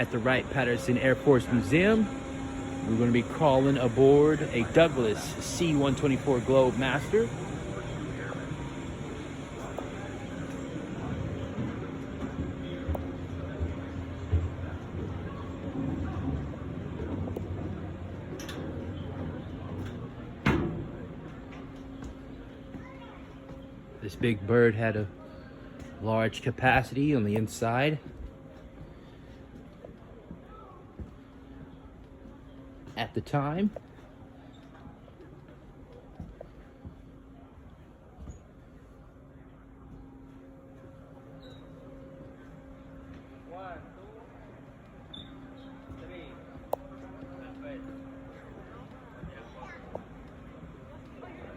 At the Wright-Patterson Air Force Museum, we're going to be crawling aboard a Douglas C124 Globemaster. This big bird had a large capacity on the inside. At the time.